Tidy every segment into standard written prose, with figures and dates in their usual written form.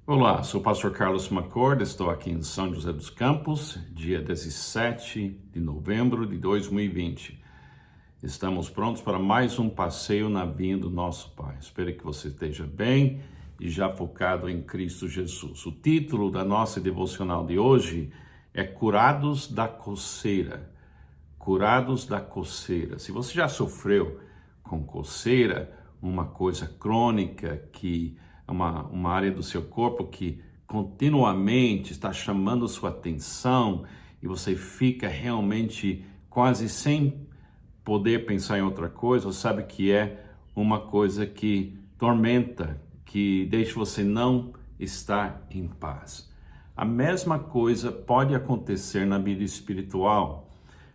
Olá, sou o pastor Carlos Macorda, estou aqui em São José dos Campos, dia 17 de novembro de 2020. Estamos prontos para mais um passeio na vinha do nosso Pai. Espero que você esteja bem e já focado em Cristo Jesus. O título da nossa devocional de hoje é Curados da Coceira. Curados da coceira. Se você já sofreu com coceira, uma coisa crônica que uma área do seu corpo que continuamente está chamando sua atenção e você fica realmente quase sem poder pensar em outra coisa, você sabe que é uma coisa que tormenta, que deixa você não estar em paz. A mesma coisa pode acontecer na vida espiritual.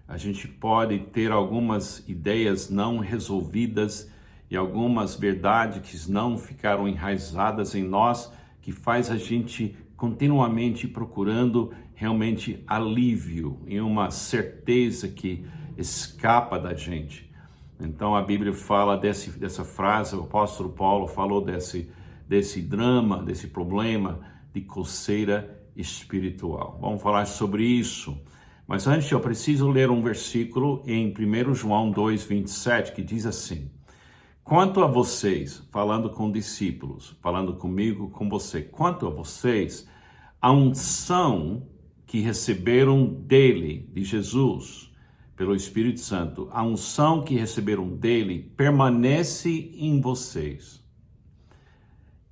A gente pode ter algumas ideias não resolvidas e algumas verdades que não ficaram enraizadas em nós, que faz a gente continuamente procurando realmente alívio e uma certeza que escapa da gente. Então a Bíblia fala dessa frase, o apóstolo Paulo falou desse drama, desse problema de coceira espiritual. Vamos falar sobre isso. Mas antes eu preciso ler um versículo em 1 João 2:27 que diz assim: quanto a vocês, falando com discípulos, falando comigo, com você, quanto a vocês, a unção que receberam dele, de Jesus, pelo Espírito Santo, a unção que receberam dele permanece em vocês.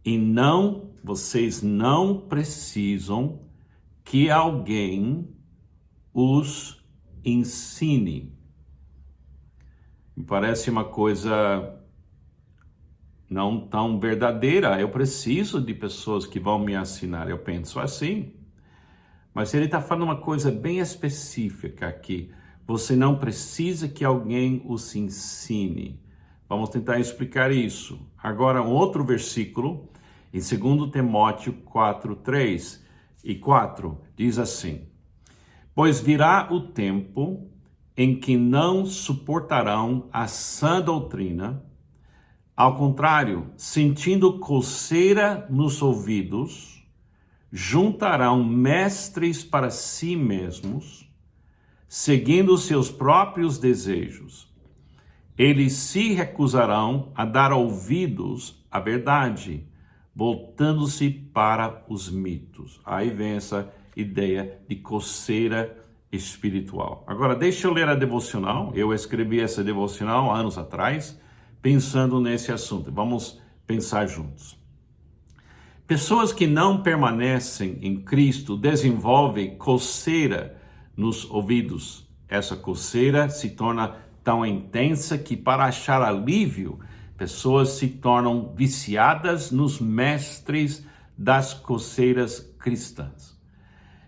E vocês não precisam que alguém os ensine. Me parece uma coisa não tão verdadeira. Eu preciso de pessoas que vão me ensinar. Eu penso assim. Mas ele está falando uma coisa bem específica aqui. Você não precisa que alguém os ensine. Vamos tentar explicar isso. Agora, um outro versículo, em 2 Timóteo 4:3 e 4, diz assim: pois virá o tempo em que não suportarão a sã doutrina. Ao contrário, sentindo coceira nos ouvidos, juntarão mestres para si mesmos, seguindo seus próprios desejos. Eles se recusarão a dar ouvidos à verdade, voltando-se para os mitos. Aí vem essa ideia de coceira espiritual. Agora, deixa eu ler a devocional. Eu escrevi essa devocional anos atrás, pensando nesse assunto. Vamos pensar juntos. Pessoas que não permanecem em Cristo desenvolvem coceira nos ouvidos. Essa coceira se torna tão intensa que, para achar alívio, pessoas se tornam viciadas nos mestres das coceiras cristãs.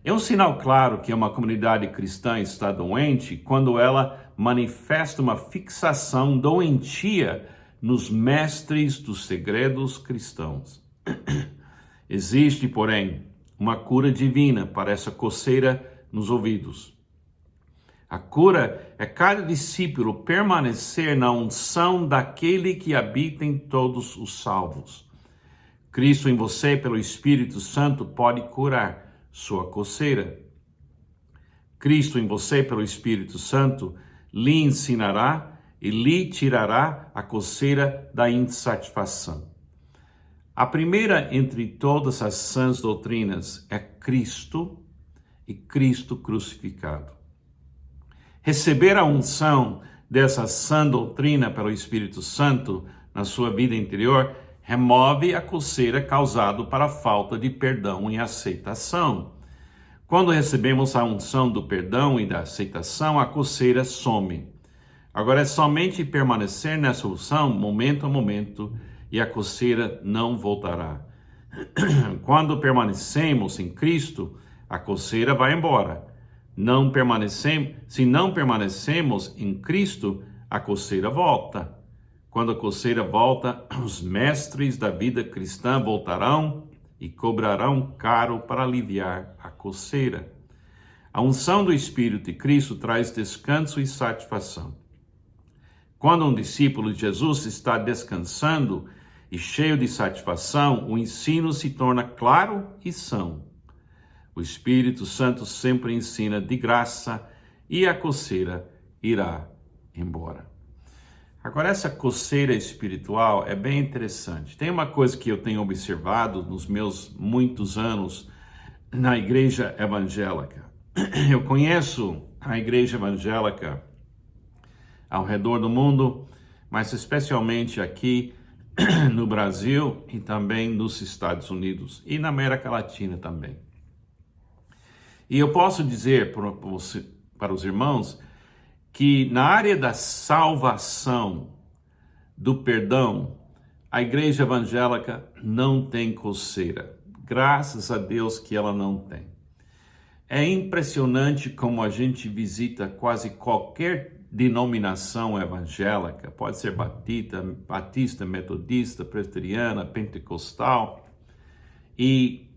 É um sinal claro que uma comunidade cristã está doente quando ela manifesta uma fixação doentia nos mestres dos segredos cristãos. Existe, porém, uma cura divina para essa coceira nos ouvidos. A cura é cada discípulo permanecer na unção daquele que habita em todos os salvos. Cristo em você, pelo Espírito Santo, pode curar sua coceira. Cristo em você, pelo Espírito Santo, lhe ensinará e lhe tirará a coceira da insatisfação. A primeira entre todas as sãs doutrinas é Cristo e Cristo crucificado. Receber a unção dessa sã doutrina pelo Espírito Santo na sua vida interior remove a coceira causada para a falta de perdão e aceitação. Quando recebemos a unção do perdão e da aceitação, a coceira some. Agora é somente permanecer nessa unção momento a momento e a coceira não voltará. Quando permanecemos em Cristo, a coceira vai embora. Se não permanecemos em Cristo, a coceira volta. Quando a coceira volta, os mestres da vida cristã voltarão e cobrarão caro para aliviar a coceira. A unção do Espírito de Cristo traz descanso e satisfação. Quando um discípulo de Jesus está descansando, e cheio de satisfação, o ensino se torna claro e são. O Espírito Santo sempre ensina de graça e a coceira irá embora. Agora, essa coceira espiritual é bem interessante. Tem uma coisa que eu tenho observado nos meus muitos anos na igreja evangélica. Eu conheço a igreja evangélica ao redor do mundo, mas especialmente aqui no Brasil e também nos Estados Unidos e na América Latina também. E eu posso dizer para os irmãos que na área da salvação, do perdão, a igreja evangélica não tem coceira. Graças a Deus que ela não tem. É impressionante como a gente visita quase qualquer denominação evangélica, pode ser batista, metodista, presbiteriana, pentecostal, e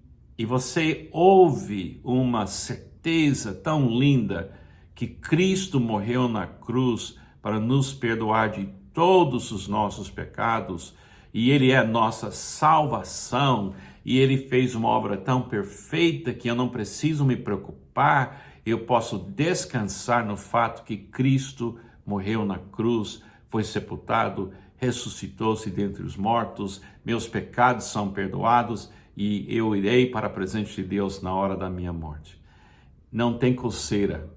você ouve uma certeza tão linda que Cristo morreu na cruz para nos perdoar de todos os nossos pecados, e Ele é nossa salvação, e Ele fez uma obra tão perfeita que eu não preciso me preocupar, eu posso descansar no fato que Cristo morreu na cruz, foi sepultado, ressuscitou-se dentre os mortos, meus pecados são perdoados, e eu irei para a presença de Deus na hora da minha morte. Não tem coceira.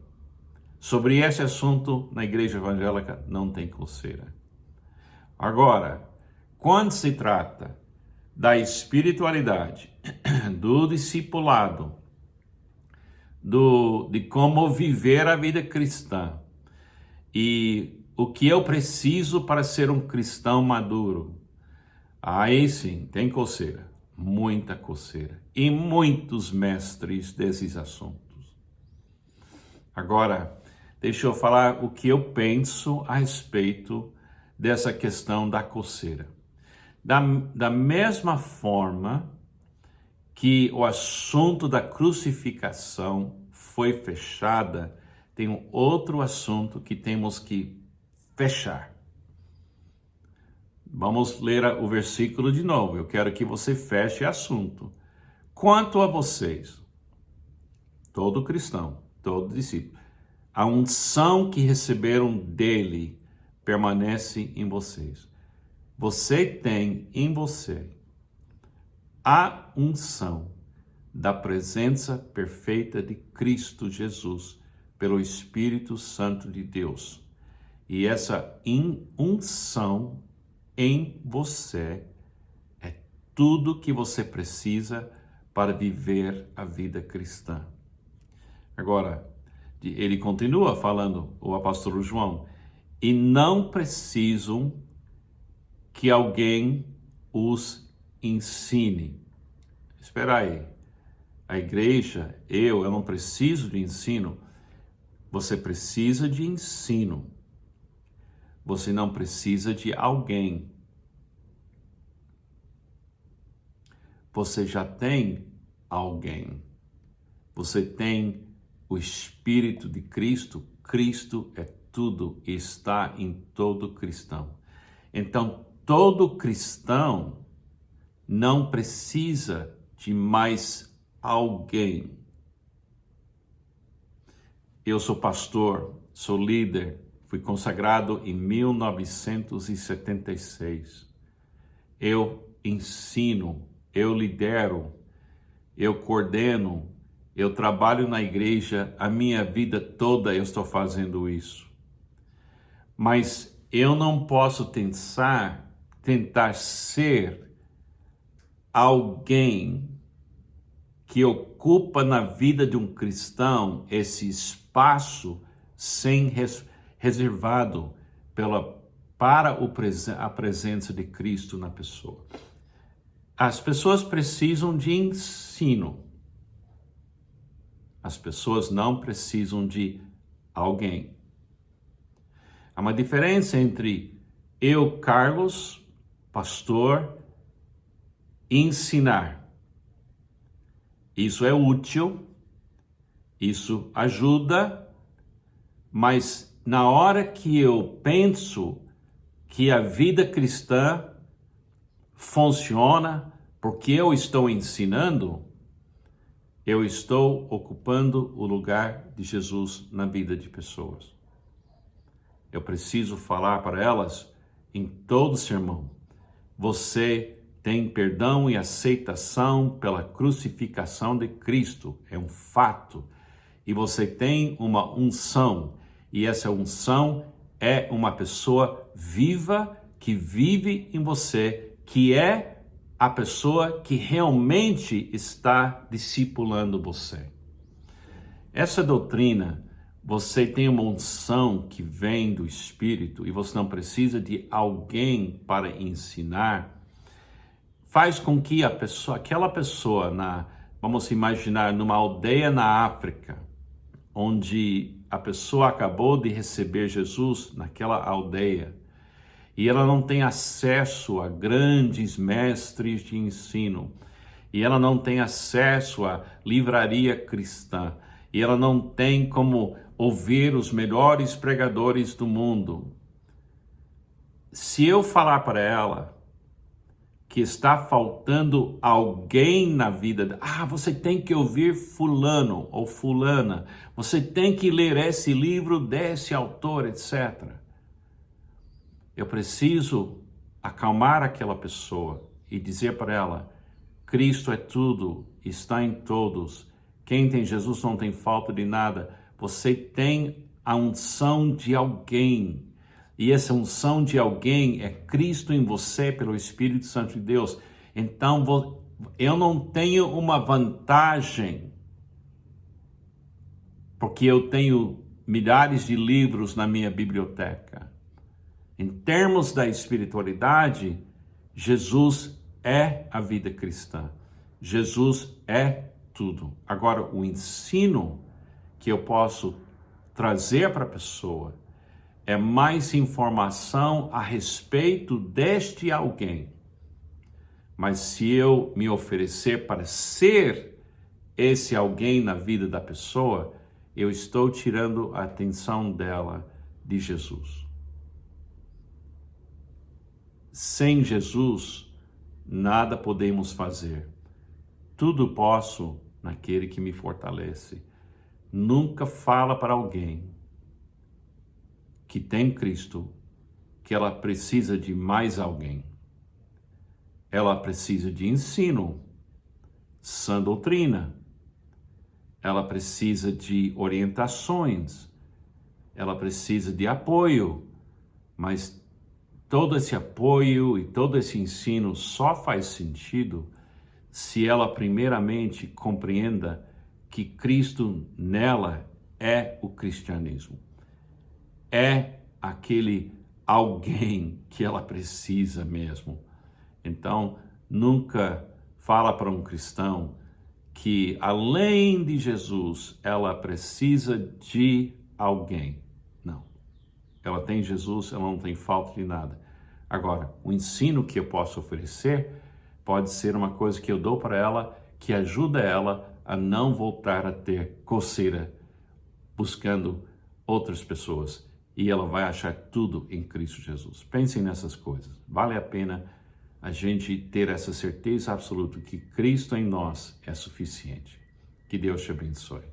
Sobre esse assunto, na igreja evangélica, não tem coceira. Agora, quando se trata da espiritualidade, do discipulado, de como viver a vida cristã, e o que eu preciso para ser um cristão maduro, aí sim, tem coceira, muita coceira, e muitos mestres desses assuntos. Agora, deixa eu falar o que eu penso a respeito dessa questão da coceira. Da mesma forma que o assunto da crucificação foi fechada, tem um outro assunto que temos que fechar. Vamos ler o versículo de novo. Eu quero que você feche o assunto. Quanto a vocês, todo cristão, todo discípulo, a unção que receberam dele permanece em vocês. Você tem em você a unção da presença perfeita de Cristo Jesus pelo Espírito Santo de Deus. E essa unção em você é tudo que você precisa para viver a vida cristã. Agora, ele continua falando, o apóstolo João, e não precisam que alguém os ensine. Espera aí, a igreja, eu não preciso de ensino. Você precisa de ensino. Você não precisa de alguém. Você já tem alguém. Você tem o Espírito de Cristo. Cristo é tudo e está em todo cristão. Então, todo cristão não precisa de mais alguém. Eu sou pastor, sou líder, fui consagrado em 1976. Eu ensino, eu lidero, eu coordeno, eu trabalho na igreja, a minha vida toda eu estou fazendo isso. Mas eu não posso tentar ser alguém que ocupa na vida de um cristão esse espaço reservado para a presença de Cristo na pessoa. As pessoas precisam de ensino. As pessoas não precisam de alguém. Há uma diferença entre eu, Carlos, pastor, ensinar. Isso é útil, isso ajuda, mas na hora que eu penso que a vida cristã funciona porque eu estou ensinando, eu estou ocupando o lugar de Jesus na vida de pessoas. Eu preciso falar para elas em todo sermão: você tem perdão e aceitação pela crucificação de Cristo, é um fato. E você tem uma unção, e essa unção é uma pessoa viva que vive em você, que é a pessoa que realmente está discipulando você. Essa doutrina, você tem uma unção que vem do Espírito e você não precisa de alguém para ensinar, faz com que aquela pessoa, vamos imaginar, numa aldeia na África, onde a pessoa acabou de receber Jesus naquela aldeia, e ela não tem acesso a grandes mestres de ensino, e ela não tem acesso à livraria cristã, e ela não tem como ouvir os melhores pregadores do mundo. Se eu falar para ela que está faltando alguém na vida, você tem que ouvir fulano ou fulana, você tem que ler esse livro desse autor, etc. Eu preciso acalmar aquela pessoa e dizer para ela: Cristo é tudo, está em todos. Quem tem Jesus não tem falta de nada. Você tem a unção de alguém. E essa unção de alguém é Cristo em você pelo Espírito Santo de Deus. Então, eu não tenho uma vantagem, porque eu tenho milhares de livros na minha biblioteca. Em termos da espiritualidade, Jesus é a vida cristã. Jesus é tudo. Agora, o ensino que eu posso trazer para a pessoa é mais informação a respeito deste alguém. Mas se eu me oferecer para ser esse alguém na vida da pessoa, eu estou tirando a atenção dela de Jesus. Sem Jesus, nada podemos fazer. Tudo posso naquele que me fortalece. Nunca fala para alguém que tem Cristo que ela precisa de mais alguém. Ela precisa de ensino, sã doutrina. Ela precisa de orientações. Ela precisa de apoio. Mas todo esse apoio e todo esse ensino só faz sentido se ela primeiramente compreenda que Cristo nela é o cristianismo. É aquele alguém que ela precisa mesmo. Então, nunca fala para um cristão que além de Jesus, ela precisa de alguém. Não. Ela tem Jesus, ela não tem falta de nada. Agora, o ensino que eu posso oferecer pode ser uma coisa que eu dou para ela, que ajuda ela a não voltar a ter coceira buscando outras pessoas. E ela vai achar tudo em Cristo Jesus. Pensem nessas coisas. Vale a pena a gente ter essa certeza absoluta que Cristo em nós é suficiente. Que Deus te abençoe.